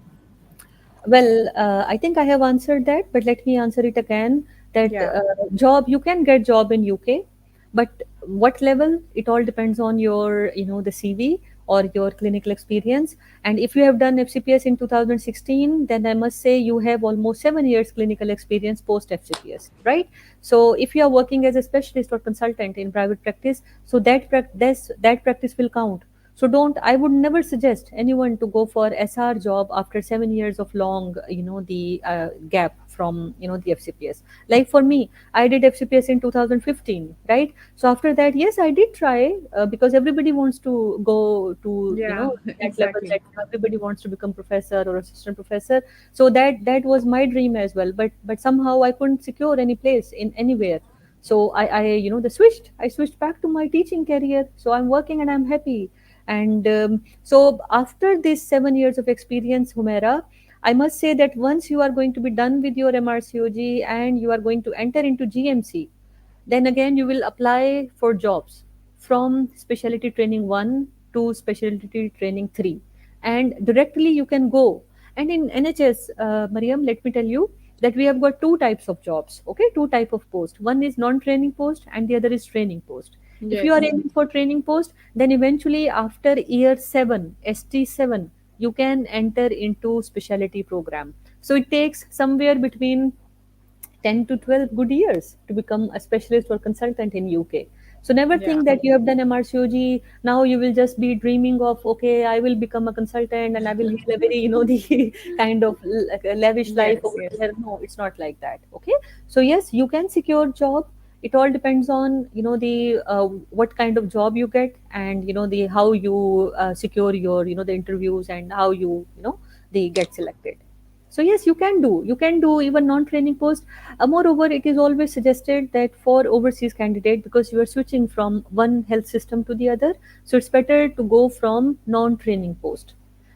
Well, I think I have answered that, but let me answer it again. That Yeah. job, you can get job in UK, but what level? It all depends on your, the CV or your clinical experience. And if you have done FCPS in 2016, then I must say you have almost 7 years clinical experience post FCPS, right? So if you are working as a specialist or consultant in private practice, so that practice will count. So don't, I would never suggest anyone to go for SR job after 7 years of long, the gap from, the FCPS. Like for me, I did FCPS in 2015, right? So after that, yes, I did try, because everybody wants to go to, Yeah, that level, exactly. that everybody wants to become professor or assistant professor. So that was my dream as well. But somehow I couldn't secure any place in anywhere. So I the switched. I switched back to my teaching career. So I'm working and I'm happy. And so after these 7 years of experience, Humera, I must say that once you are going to be done with your MRCOG and you are going to enter into GMC, then again you will apply for jobs from specialty training 1 to specialty training 3, and directly you can go. And in NHS, Mariam, let me tell you that we have got two types of jobs, okay, two type of post. One is non training post and the other is training post. If you are Yes. aiming for training post, then eventually after year 7, ST7, you can enter into specialty program. So it takes somewhere between 10 to 12 good years to become a specialist or consultant in UK. So never Yeah. think that you have done MRCOG, now you will just be dreaming of, okay, I will become a consultant and I will live a very, the kind of like a lavish life Yes, over yes. there. No, it's not like that. Okay. So yes, you can secure job. It all depends on, the what kind of job you get, and, the how you secure your, the interviews, and how you they get selected. So yes, you can do even non-training post. Moreover, it is always suggested that for overseas candidate, because you are switching from one health system to the other, so it's better to go from non-training post.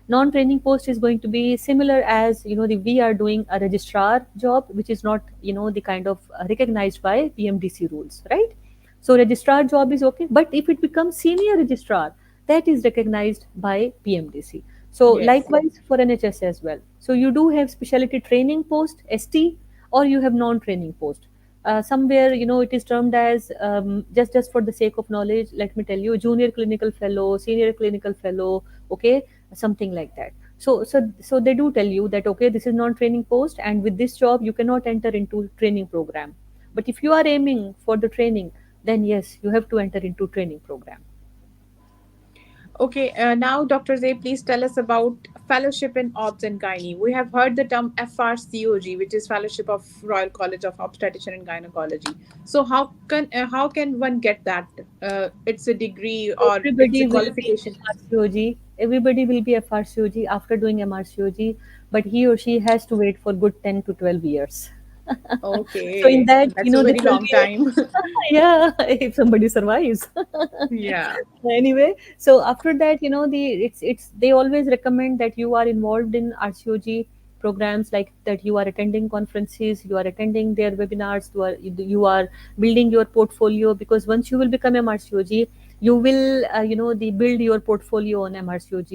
Non-training post is going to be similar as, the we are doing a registrar job, which is not, the kind of recognized by PMDC rules, right? So registrar job is okay, but if it becomes senior registrar, that is recognized by PMDC. So Yes. likewise for NHS as well. So you do have specialty training post ST, or you have non-training post. Somewhere, it is termed as, just for the sake of knowledge, let me tell you, junior clinical fellow, senior clinical fellow, okay, something like that. So they do tell you that, okay, this is non-training post, and with this job you cannot enter into training program. But if you are aiming for the training, then yes, you have to enter into training program. Okay, now Dr. Zay, please tell us about fellowship in Obs and Gynae. We have heard the term FRCOG, which is Fellowship of Royal College of Obstetrician and Gynecology. So how can one get that? It's a degree or it's a Everybody will be qualification. FRCOG. Everybody will be FRCOG after doing MRCOG, but he or she has to wait for good 10 to 12 years. So in Okay, that, that's a the very 12 long years, time. yeah, if somebody survives. Yeah. Anyway, so after that, it's they always recommend that you are involved in RCOG programs, like that you are attending conferences, you are attending their webinars, you are building your portfolio, because once you will become MRCOG, you will, the build your portfolio on MRCOG,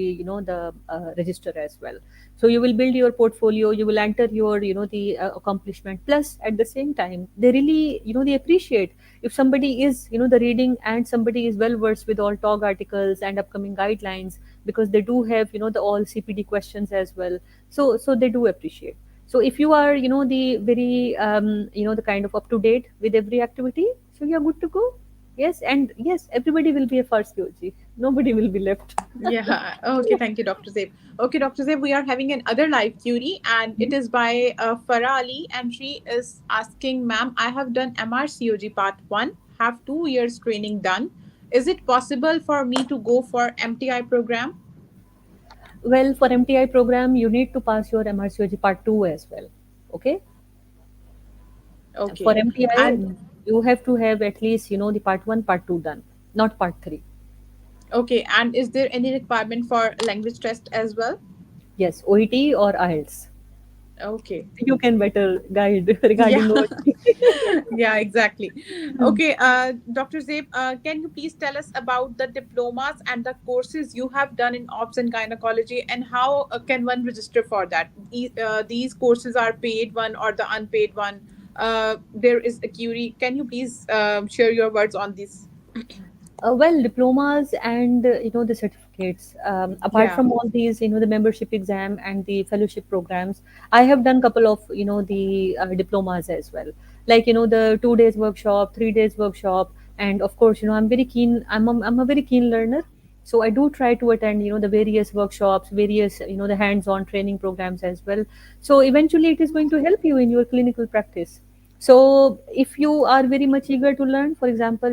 the register as well. So you will build your portfolio, you will enter your, the accomplishment. Plus at the same time, they really, they appreciate if somebody is, the reading, and somebody is well versed with all TOG articles and upcoming guidelines, because they do have, the all CPD questions as well. So they do appreciate. So if you are, the very, the kind of up to date with every activity, so you're good to go. Yes, and yes, everybody will be a first POG. Nobody will be left. Yeah. Okay. Thank you, Dr. Zeb. Okay, Dr. Zeb, we are having another live query, and it is by Farah Ali, and she is asking, "Ma'am, I have done MRCOG Part One, have 2 years training done. Is it possible for me to go for MTI program?" Well, for MTI program, you need to pass your MRCOG Part 2 as well. Okay. For Okay. MTI, And you have to have at least, the Part 1, Part 2 done, not Part 3. okay. And is there any requirement for language test as well? Yes, OET or IELTS. Okay. You can better guide Yeah. regarding OET. Yeah, exactly. Okay, Dr. Zabe, can you please tell us about the diplomas and the courses you have done in ops and gynecology, and how can one register for that? These courses are paid one or the unpaid one. There is a query. Can you please share your words on this? Well, diplomas and, the certificates. Apart Yeah. from all these, the membership exam and the fellowship programs, I have done couple of, the diplomas as well. Like, the 2 days workshop, 3 days workshop, and of course, I'm very keen. I'm a very keen learner, so I do try to attend, the various workshops, various, the hands-on training programs as well. So eventually, it is going to help you in your clinical practice. So if you are very much eager to learn, for example,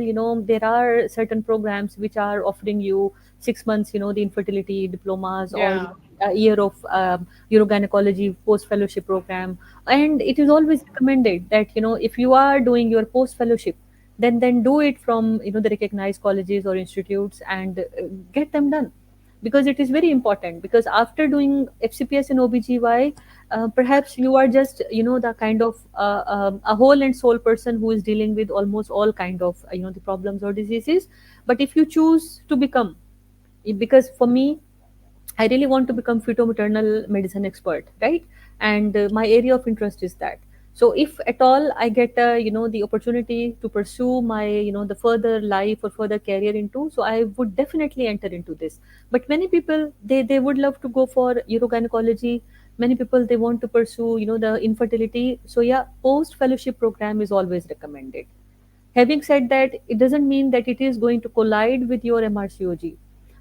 there are certain programs which are offering you 6 months, the infertility diplomas, or Yeah. a year of urogynecology post fellowship program. And it is always recommended that, if you are doing your post fellowship, then do it from, the recognized colleges or institutes, and get them done, because it is very important. Because after doing FCPS and OBGY, perhaps you are just, the kind of a whole and soul person who is dealing with almost all kind of, the problems or diseases. But if you choose to become, because for me, I really want to become fetal-maternal medicine expert, right? And my area of interest is that. So if at all I get, the opportunity to pursue my, the further life or further career into, so I would definitely enter into this. But many people, they would love to go for urogynecology. Many people, they want to pursue, the infertility. So yeah, post fellowship program is always recommended. Having said that, it doesn't mean that it is going to collide with your MRCOG.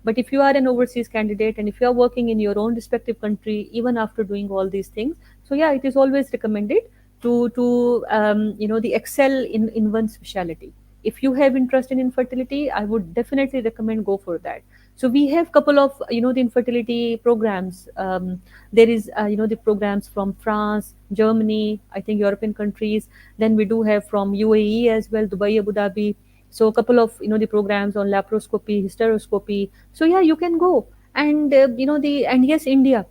But if you are an overseas candidate, and if you are working in your own respective country, even after doing all these things, so yeah, it is always recommended to the excel in one specialty. If you have interest in infertility, I would definitely recommend go for that. So we have couple of, the infertility programs. There is, the programs from France, Germany, I think European countries. Then we do have from UAE as well, Dubai, Abu Dhabi. So a couple of, the programs on laparoscopy, hysteroscopy. So yeah, you can go. And the and yes, India,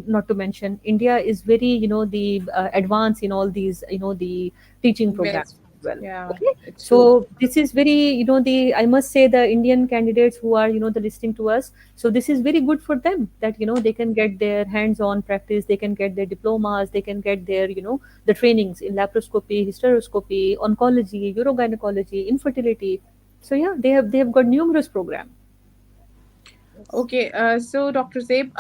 not to mention, India is very, the advanced in all these, the teaching programs Yes. as well. Yeah, Okay, it's true. so this is very, the I must say, the Indian candidates who are, the listening to us, so this is very good for them, that they can get their hands on practice, they can get their diplomas, they can get their, the trainings in laparoscopy, hysteroscopy, oncology, urogynecology, infertility. So yeah, they have got numerous programs. Yes. Okay, so Dr. Zaib,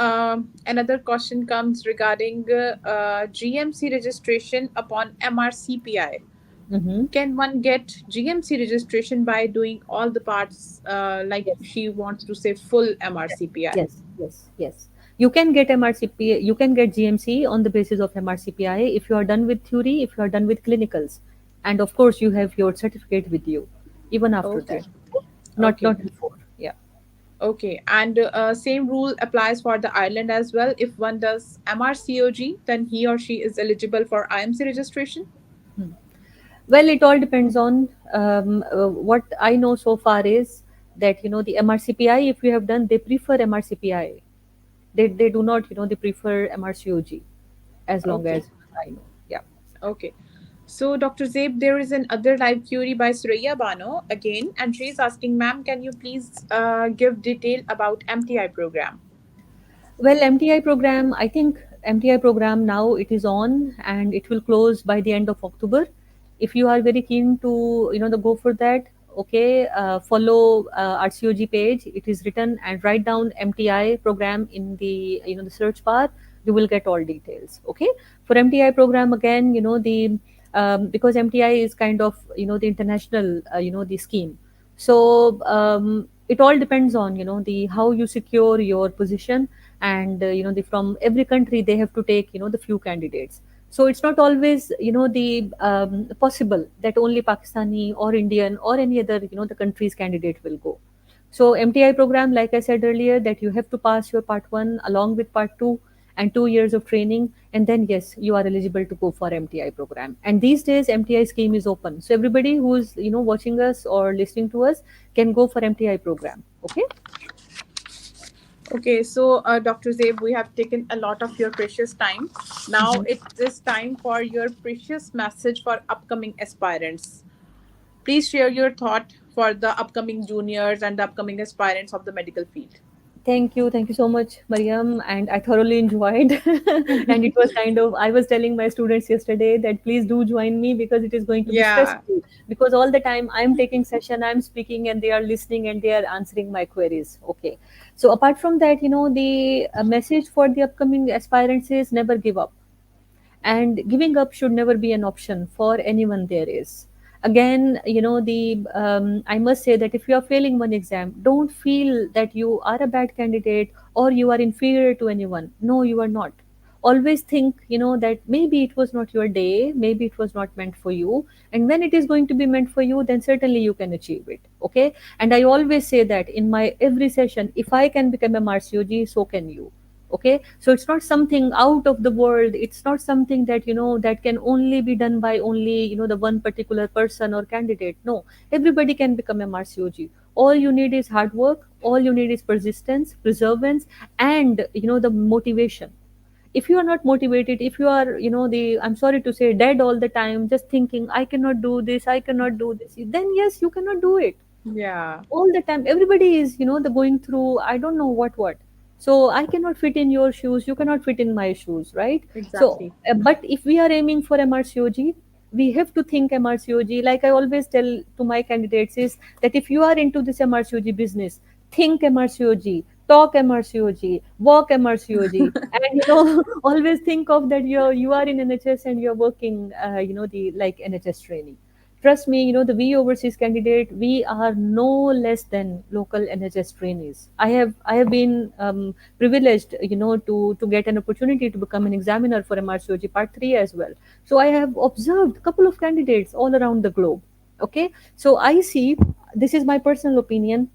another question comes regarding GMC registration upon MRCPI. Mm-hmm. Can one get GMC registration by doing all the parts, like Yes, she wants to say full MRCPI? yes, yes, yes. You can get MRCP, you can get GMC on the basis of MRCPI if you are done with theory, if you are done with clinicals, and of course you have your certificate with you, even after Okay, that. Not okay, not before. Yeah. okay. And same rule applies for the Ireland as well. If one does MRCOG, then he or she is eligible for IMC registration. Hmm. Well, it all depends on what I know so far is that the MRCPI. If you have done, they prefer MRCPI. They do not, they prefer MRCOG, as long Okay, as I know. Yeah. okay. So, Dr. Zaib, there is an other live query by Suraya Bano again, and she's asking, ma'am, can you please give detail about MTI program? Well, MTI program, I think MTI program now it is on and it will close by the end of October. If you are very keen to, go for that, okay, follow RCOG page. It is written, and write down MTI program in the, the search bar. You will get all details. Okay. For MTI program, again, because MTI is kind of, the international, the scheme. So it all depends on, the how you secure your position. And from every country they have to take, the few candidates. So it's not always, the possible that only Pakistani or Indian or any other, the country's candidate will go. So MTI program, like I said earlier, that you have to pass your part 1 along with part 2 and 2 years of training, and then yes, you are eligible to go for MTI program. And these days MTI scheme is open, so everybody who's, watching us or listening to us can go for MTI program. Okay. Okay, so Dr. Zaib, we have taken a lot of your precious time. Now Mhm. it is time for your precious message for upcoming aspirants. Please share your thought for the upcoming juniors and the upcoming aspirants of the medical field. Thank you so much, Mariam, and I thoroughly enjoyed. And it was kind of, I was telling my students yesterday that please do join me, because it is going to be Yeah. stressful. Because all the time I'm taking session, I'm speaking, and they are listening and they are answering my queries. Okay. So apart from that, the message for the upcoming aspirants is never give up, and giving up should never be an option for anyone there is. Again, the I must say that if you are failing one exam, don't feel that you are a bad candidate or you are inferior to anyone. No, you are not. Always think, that maybe it was not your day, maybe it was not meant for you, and when it is going to be meant for you, then certainly you can achieve it. Okay. And I always say that in my every session, if I can become a MRCOG, so can you. Okay. So it's not something out of the world, it's not something that, that can only be done by only, the one particular person or candidate. No, everybody can become a MRCOG. All you need is hard work, all you need is persistence, perseverance, and the motivation. If you are not motivated, if you are, I'm sorry to say, dead all the time, just thinking I cannot do this, I cannot do this, then yes, you cannot do it. Yeah, All the time everybody is, the going through, I don't know what. So I cannot fit in your shoes, you cannot fit in my shoes, right? So exactly. but if we are aiming for MRCOG, we have to think MRCOG. Like I always tell to my candidates is that if you are into this MRCOG business, think MRCOG, talk MRCOG, walk MRCOG, and always think of that you are in NHS and you're working, the like NHS training. Trust me, the we overseas candidate, we are no less than local NHS trainees. I have been privileged, to get an opportunity to become an examiner for MRCOG Part 3 as well. So I have observed a couple of candidates all around the globe. Okay, so I see, this is my personal opinion,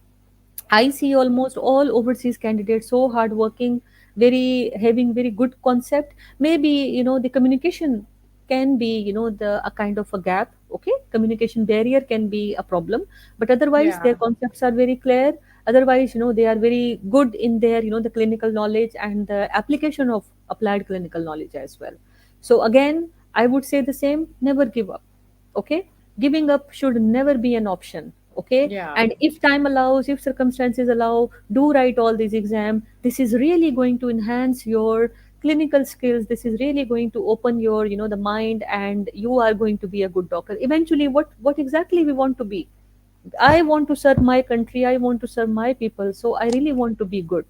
I see almost all overseas candidates so hardworking, very having very good concept. Maybe the communication can be, the a kind of a gap. Okay, communication barrier can be a problem, but otherwise their Yeah. concepts are very clear. Otherwise, they are very good in their, the clinical knowledge and the application of applied clinical knowledge as well. So again, I would say the same: never give up. Okay, giving up should never be an option. Okay, Yeah. and if time allows, if circumstances allow, do write all these exam. This is really going to enhance your clinical skills. This is really going to open your, the mind, and you are going to be a good doctor eventually. What exactly we want to be? I want to serve my country. I want to serve my people. So I really want to be good.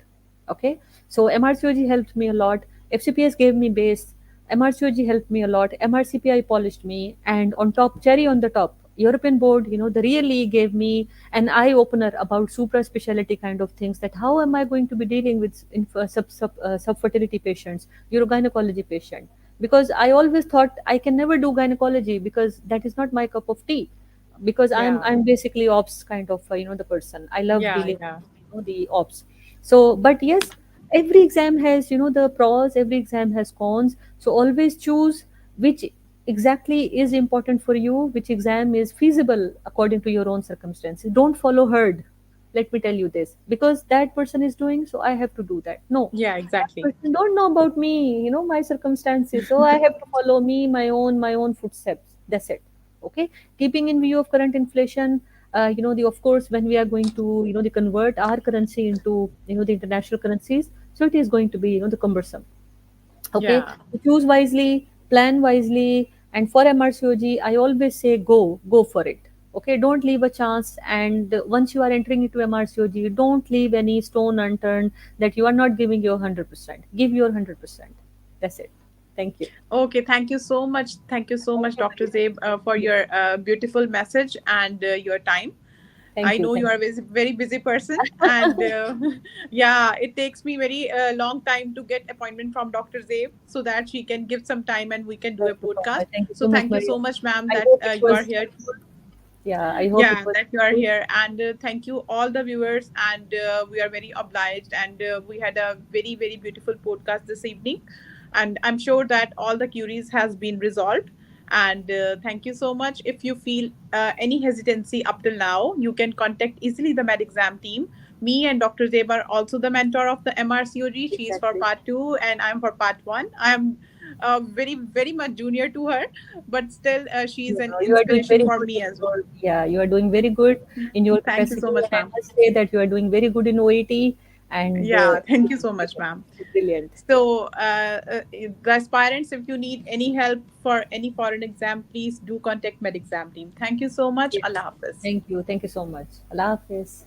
Okay. So MRCOG helped me a lot. FCPS gave me base. MRCOG helped me a lot. MRCPI polished me. And on top, cherry on the top, European board, they really gave me an eye opener about supra specialty kind of things, that how am I going to be dealing with subfertility patients, urogynecology patient. Because I always thought I can never do gynecology because that is not my cup of tea, because I'm Yeah. I'm basically ops kind of the person. I love Yeah. dealing Yeah. with the ops. So, but yes, every exam has the pros, every exam has cons. So always choose which exactly is important for you, which exam is feasible according to your own circumstances. Don't follow herd. Let me tell you this, because that person is doing, so I have to do that. No, Yeah. that Exactly. person don't know about me, my circumstances, so I have to follow me, my own footsteps. That's it. Okay, keeping in view of current inflation, the of course, when we are going to the convert our currency into the international currencies, so it is going to be the cumbersome. Okay, Yeah. so choose wisely, plan wisely, and for MRCOG I always say go for it. Okay, don't leave a chance. And once you are entering into MRCOG, don't leave any stone unturned, that you are not giving your 100%. Give your 100%. That's it. Thank you. Okay, thank you so much. Thank you so Thank much, you, Dr. Zabe, for Madhu. your beautiful message and your time. I Thank you. know you Thank are a very busy person, and you. yeah, it takes me very long time to get appointment from Dr. Zabe so that she can give some time and we can do a Thank you so podcast. much. Thank you So so much, thank you Maria. so much, ma'am, I that hope it you are was here. helpful. Yeah, I hope it Yeah, was that you are helpful. here, and thank you all the viewers, and we are very obliged, and we had a very beautiful podcast this evening, and I'm sure that all the queries has been resolved. And thank you so much. If you feel any hesitancy up till now, you can contact easily the med exam team. Me and Dr. Zeb are also the mentor of the MRCOG. She is for Exactly. part 2 and I'm for part 1. I am very much junior to her, but still she is Yeah, an you are doing inspiration very for good me in as well. your, yeah, you are doing very good in your Thank you capacity, so much, and I ma'am. must say that you are doing very good in OAT, and Yeah, thank you so much, ma'am. brilliant. So, the aspirants, if you need any help for any foreign exam, please do contact Med Exam team. Thank you so much. Yes. Allah Hafiz. Thank you so much. Allah Hafiz.